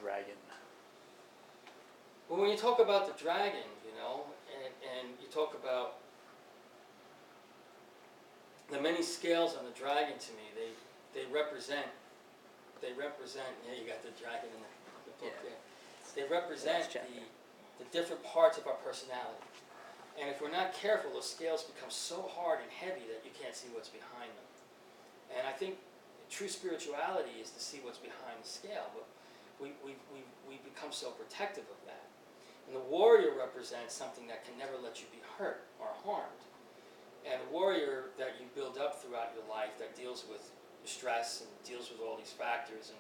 dragon? Well, when you talk about the dragon, and you talk about the many scales on the dragon, to me, they represent. Yeah, you got the dragon in the book there. They represent the different parts of our personality. And if we're not careful, those scales become so hard and heavy that you can't see what's behind them. And I think true spirituality is to see what's behind the scale, but we become so protective of that. And the warrior represents something that can never let you be hurt or harmed. And a warrior that you build up throughout your life that deals with stress and deals with all these factors and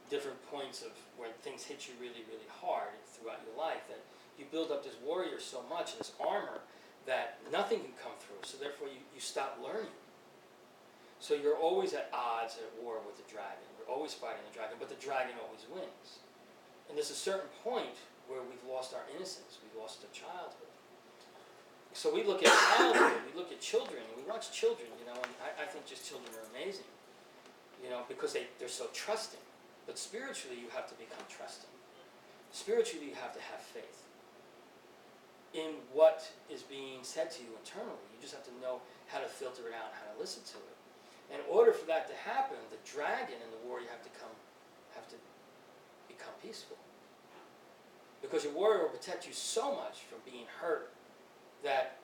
different points of when things hit you really, really hard throughout your life, that you build up this warrior so much, this armor, that nothing can come through. So therefore you stop learning. So you're always at odds, at war with the dragon. You're always fighting the dragon, but the dragon always wins. And there's a certain point where we've lost our innocence. We've lost our childhood. So we look at childhood, we look at children, and we watch children, and I think just children are amazing, because they're so trusting. But spiritually, you have to become trusting. Spiritually, you have to have faith in what is being said to you internally. You just have to know how to filter it out, how to listen to it. In order for that to happen, the dragon and the warrior have to become peaceful. Because your warrior will protect you so much from being hurt that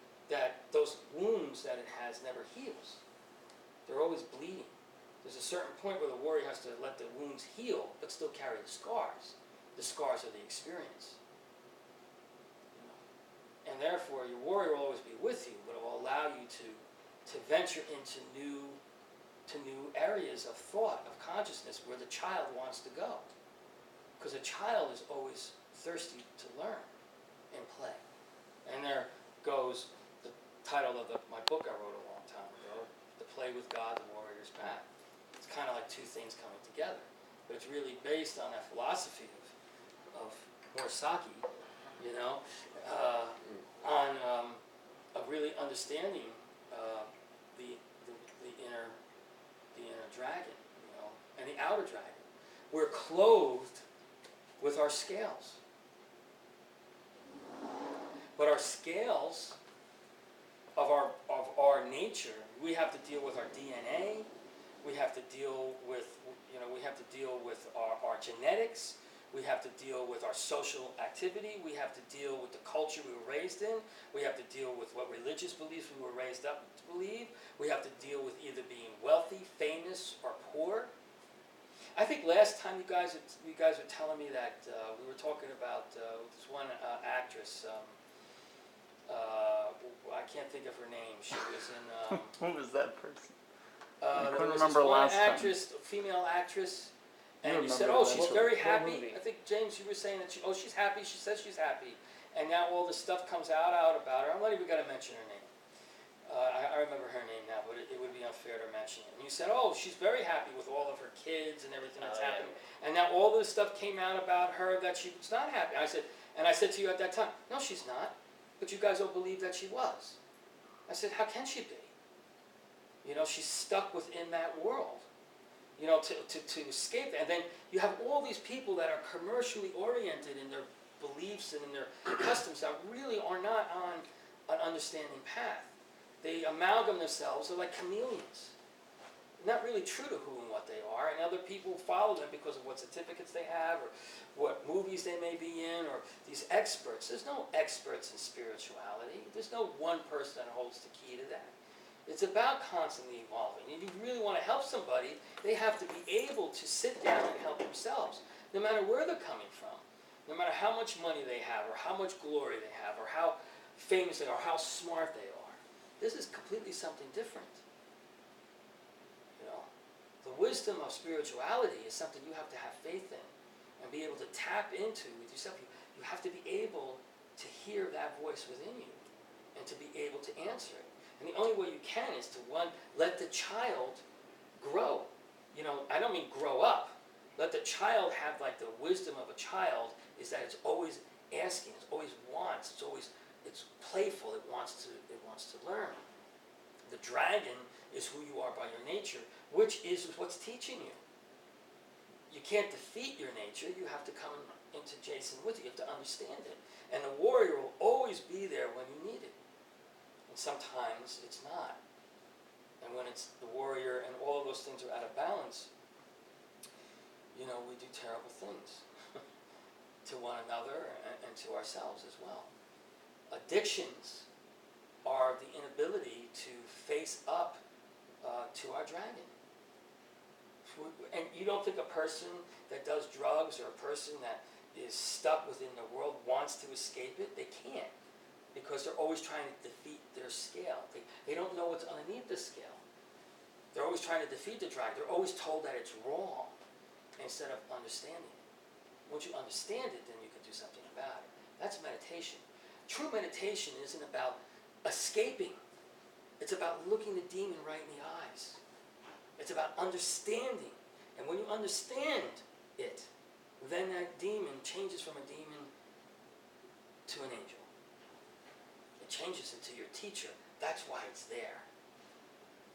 those wounds that it has never heals. They're always bleeding. There's a certain point where the warrior has to let the wounds heal, but still carry the scars. The scars are the experience. And therefore, your warrior will always be with you, but it will allow you to venture into new areas of thought, of consciousness, where the child wants to go. Because a child is always thirsty to learn and play. And there goes the title of my book I wrote a long time ago, To Play with God, the Warrior's Path. It's kind of like two things coming together. But it's really based on that philosophy of Murasaki, of really understanding the inner dragon, and the outer dragon. We're clothed with our scales. But our scales of our nature, we have to deal with our DNA. We have to deal with our genetics. We have to deal with our social activity. We have to deal with the culture we were raised in. We have to deal with what religious beliefs we were raised up to believe. We have to deal with either being wealthy, famous, or poor. I think last time you guys were telling me that we were talking about this one actress. I can't think of her name. She was in. Who was that person? I couldn't remember last actress, time. Female actress, and you said, "Oh, she's very happy." I think James, you were saying that she's happy. She says she's happy, and now all this stuff comes out about her. I'm not even going to mention her name. I remember her name now, but it would be unfair to mention it. And you said, "Oh, she's very happy with all of her kids and everything that's happening." And now all this stuff came out about her that she was not happy. I said to you at that time, "No, she's not. But you guys don't believe that she was." I said, "How can she be? She's stuck within that world. To escape that. And then you have all these people that are commercially oriented in their beliefs and in their customs that really are not on an understanding path. They amalgam themselves. They're like chameleons. Not really true to who and what they are, and other people follow them because of what certificates they have or what movies they may be in, or these experts. There's no experts in spirituality. There's no one person that holds the key to that. It's about constantly evolving. And if you really want to help somebody, they have to be able to sit down and help themselves, no matter where they're coming from, no matter how much money they have, or how much glory they have, or how famous they are, or how smart they are. This is completely something different. The wisdom of spirituality is something you have to have faith in and be able to tap into with yourself. You have to be able to hear that voice within you and to be able to answer it. And the only way you can is to, one, let the child grow. I don't mean grow up. Let the child have the wisdom of a child, is that it's always asking, it always wants, it's playful, it wants to learn. The dragon is who you are by your nature, which is what's teaching you. you can't defeat your nature. You have to come into Jason with you. You have to understand it. And the warrior will always be there when you need it. And sometimes it's not. And when it's the warrior and all of those things are out of balance, you know, we do terrible things to one another and to ourselves as well. Addictions are the inability to face up to our dragon. And you don't think a person that does drugs or a person that is stuck within the world wants to escape it? They can't, because they're always trying to defeat their scale. They don't know what's underneath the scale. They're always trying to defeat the dragon. They're always told that it's wrong instead of understanding it. Once you understand it, then you can do something about it. That's meditation. True meditation isn't about escaping. It's about looking the demon right in the eyes. It's about understanding. And when you understand it, then that demon changes from a demon to an angel. It changes into your teacher. That's why it's there.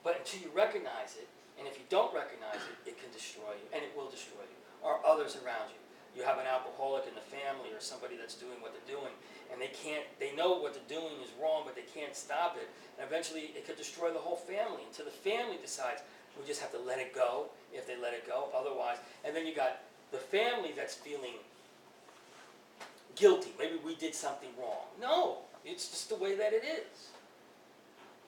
But until you recognize it, and if you don't recognize it, it can destroy you, and it will destroy you, or others around you. You have an alcoholic in the family or somebody that's doing what they're doing, and they know what they're doing is wrong, but they can't stop it. And eventually it could destroy the whole family until the family decides, we just have to let it go, if they let it go, otherwise. And then you got the family that's feeling guilty. Maybe we did something wrong. No, it's just the way that it is.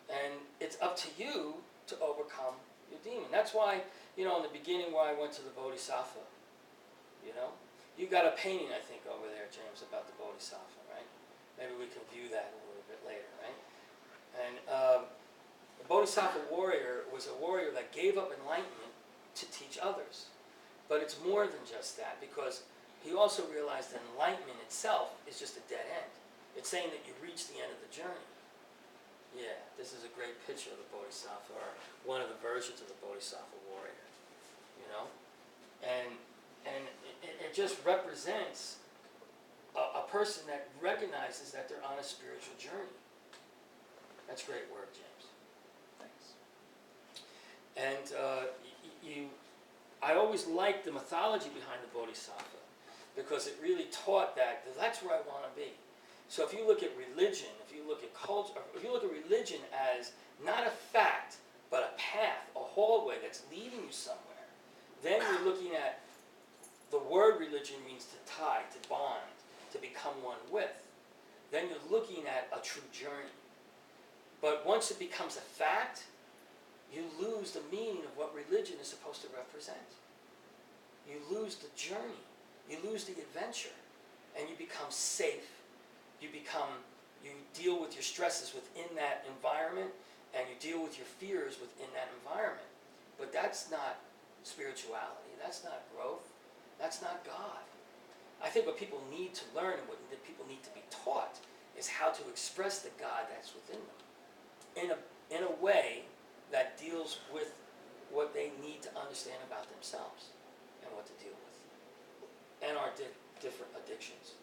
And it's up to you to overcome your demon. That's why, you know, in the beginning where I went to the Bodhisattva, you know, you got a painting, I think, over there, James, about the Bodhisattva, right? Maybe we can view that a little bit later, right? And the Bodhisattva warrior was a warrior that gave up enlightenment to teach others. But it's more than just that, because he also realized that enlightenment itself is just a dead end. It's saying that you reach the end of the journey. Yeah, this is a great picture of the Bodhisattva, or one of the versions of the Bodhisattva warrior, you know? And it just represents a person that recognizes that they're on a spiritual journey. That's great work, James. Thanks. And I always liked the mythology behind the Bodhisattva, because it really taught that that's where I want to be. So if you look at religion, if you look at culture, if you look at religion as not a fact, but a path, a hallway that's leading you somewhere, then you're looking at the word religion means to tie, to bond, to become one with. Then you're looking at a true journey. But once it becomes a fact, you lose the meaning of what religion is supposed to represent. You lose the journey. You lose the adventure. And you become safe. You deal with your stresses within that environment, and you deal with your fears within that environment. But that's not spirituality. That's not growth. That's not God. I think what people need to learn and what people need to be taught is how to express the God that's within them in a way that deals with what they need to understand about themselves and what to deal with, and our different addictions.